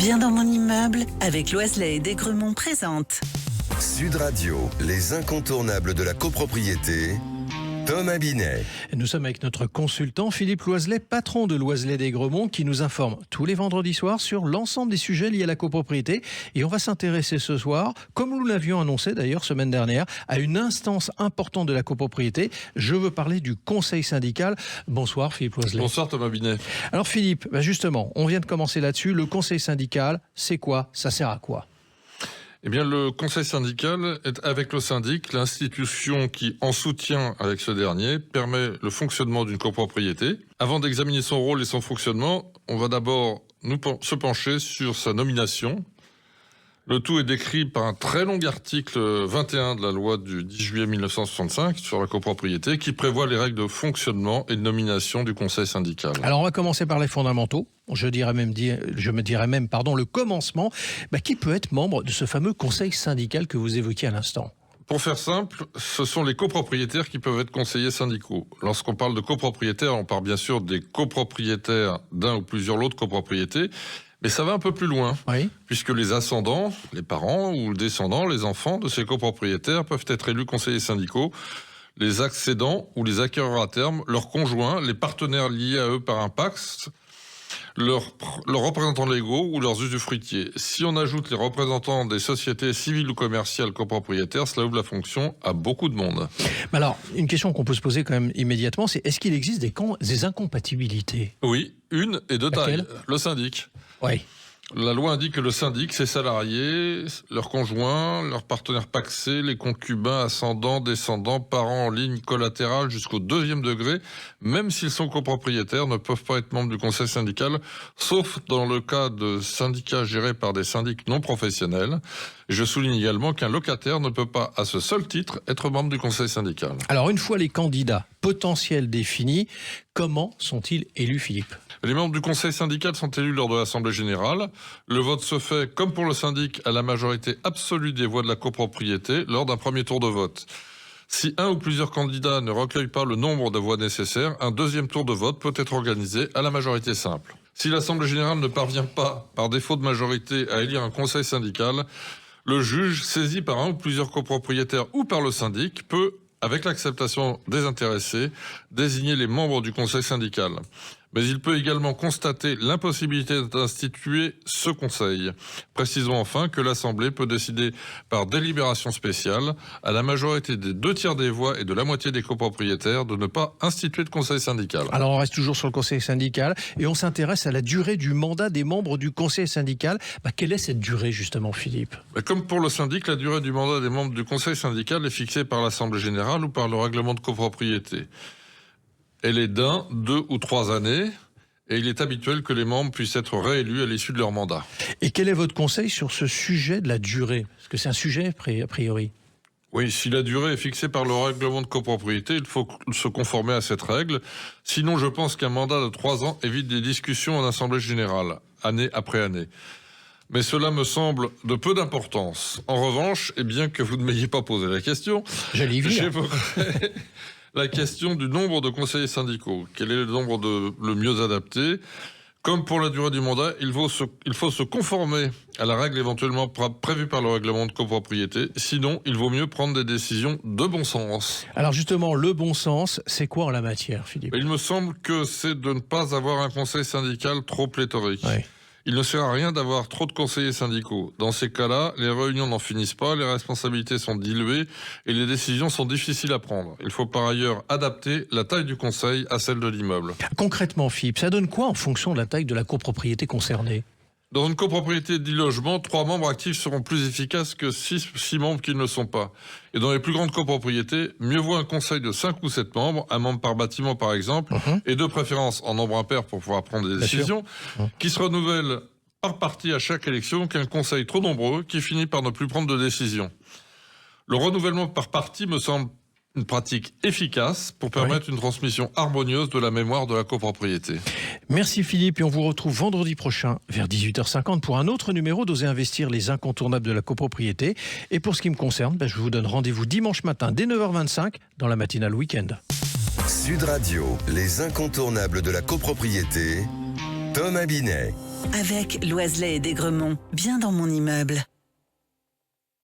Bien dans mon immeuble avec Loiselet et Desgremont présente. Sud Radio, les incontournables de la copropriété. Thomas Binet. Nous sommes avec notre consultant Philippe Loiselet, patron de Loiselet Desgremont, qui nous informe tous les vendredis soirs sur l'ensemble des sujets liés à la copropriété. Et on va s'intéresser ce soir, comme nous l'avions annoncé d'ailleurs semaine dernière, à une instance importante de la copropriété. Je veux parler du conseil syndical. Bonsoir Philippe Loiselet. Bonsoir Thomas Binet. Alors Philippe, justement, on vient de commencer là-dessus. Le conseil syndical, c'est quoi? Ça sert à quoi? Eh bien, le conseil syndical est, avec le syndic, l'institution qui, en soutien avec ce dernier, permet le fonctionnement d'une copropriété. Avant d'examiner son rôle et son fonctionnement, on va d'abord se pencher sur sa nomination. Le tout est décrit par un très long article 21 de la loi du 10 juillet 1965 sur la copropriété qui prévoit les règles de fonctionnement et de nomination du conseil syndical. Alors on va commencer par les fondamentaux. Je me dirais même, le commencement. Qui peut être membre de ce fameux conseil syndical que vous évoquiez à l'instant? Pour faire simple, ce sont les copropriétaires qui peuvent être conseillers syndicaux. Lorsqu'on parle de copropriétaires, on parle bien sûr des copropriétaires d'un ou plusieurs lots de copropriétés. Mais ça va un peu plus loin, oui. Puisque les ascendants, les parents ou les descendants, les enfants de ces copropriétaires peuvent être élus conseillers syndicaux, les accédants ou les acquéreurs à terme, leurs conjoints, les partenaires liés à eux par un pacte, leurs représentants légaux ou leurs usufruitiers. Si on ajoute les représentants des sociétés civiles ou commerciales copropriétaires, cela ouvre la fonction à beaucoup de monde. Mais alors, une question qu'on peut se poser quand même immédiatement, c'est est-ce qu'il existe des incompatibilités? Oui, une et de taille. Laquelle? Le syndic. Oui. La loi indique que le syndic, ses salariés, leurs conjoints, leurs partenaires pacsés, les concubins, ascendants, descendants, parents en ligne collatérale jusqu'au 2e degré, même s'ils sont copropriétaires, ne peuvent pas être membres du conseil syndical, sauf dans le cas de syndicats gérés par des syndics non professionnels. Je souligne également qu'un locataire ne peut pas, à ce seul titre, être membre du conseil syndical. Alors, une fois les candidats potentiels définis, comment sont-ils élus, Philippe? Les membres du conseil syndical sont élus lors de l'Assemblée générale. Le vote se fait, comme pour le syndic, à la majorité absolue des voix de la copropriété lors d'un premier tour de vote. Si un ou plusieurs candidats ne recueillent pas le nombre de voix nécessaires, un deuxième tour de vote peut être organisé à la majorité simple. Si l'Assemblée générale ne parvient pas, par défaut de majorité, à élire un conseil syndical, le juge, saisi par un ou plusieurs copropriétaires ou par le syndic, peut, avec l'acceptation des intéressés, désigner les membres du conseil syndical. Mais il peut également constater l'impossibilité d'instituer ce conseil. Précisons enfin que l'Assemblée peut décider par délibération spéciale, à la majorité des 2/3 des voix et de la moitié des copropriétaires, de ne pas instituer de conseil syndical. Alors on reste toujours sur le conseil syndical et on s'intéresse à la durée du mandat des membres du conseil syndical. Quelle est cette durée justement, Philippe? Comme pour le syndic, la durée du mandat des membres du conseil syndical est fixée par l'Assemblée générale ou par le règlement de copropriété. Elle est d'1, 2 ou 3 années et il est habituel que les membres puissent être réélus à l'issue de leur mandat. Et quel est votre conseil sur ce sujet de la durée? Parce que c'est un sujet a priori. Oui, si la durée est fixée par le règlement de copropriété, il faut se conformer à cette règle. Sinon, je pense qu'un mandat de 3 ans évite des discussions en assemblée générale, année après année. Mais cela me semble de peu d'importance. En revanche, et bien que vous ne m'ayez pas posé la question, j'évoquerai la question du nombre de conseillers syndicaux. Quel est le nombre le mieux adapté? Comme pour la durée du mandat, il faut se conformer à la règle éventuellement prévue par le règlement de copropriété. Sinon, il vaut mieux prendre des décisions de bon sens. Alors justement, le bon sens, c'est quoi en la matière, Philippe? Il me semble que c'est de ne pas avoir un conseil syndical trop pléthorique. Oui. Il ne sert à rien d'avoir trop de conseillers syndicaux. Dans ces cas-là, les réunions n'en finissent pas, les responsabilités sont diluées et les décisions sont difficiles à prendre. Il faut par ailleurs adapter la taille du conseil à celle de l'immeuble. Concrètement, Philippe, ça donne quoi en fonction de la taille de la copropriété concernée? Dans une copropriété de 10 logements, 3 membres actifs seront plus efficaces que 6 membres qui ne le sont pas. Et dans les plus grandes copropriétés, mieux vaut un conseil de 5 ou 7 membres, un membre par bâtiment par exemple, et de préférence en nombre impair pour pouvoir prendre des décisions, qui se renouvellent par partie à chaque élection, qu'un conseil trop nombreux qui finit par ne plus prendre de décision. Le renouvellement par partie me semble une pratique efficace pour permettre une transmission harmonieuse de la mémoire de la copropriété. Merci Philippe et on vous retrouve vendredi prochain vers 18h50 pour un autre numéro d'Oser investir, les incontournables de la copropriété. Et pour ce qui me concerne, je vous donne rendez-vous dimanche matin dès 9h25 dans la matinale week-end. Sud Radio, les incontournables de la copropriété. Thomas Binet. Avec Loiselet et Desgremont, bien dans mon immeuble.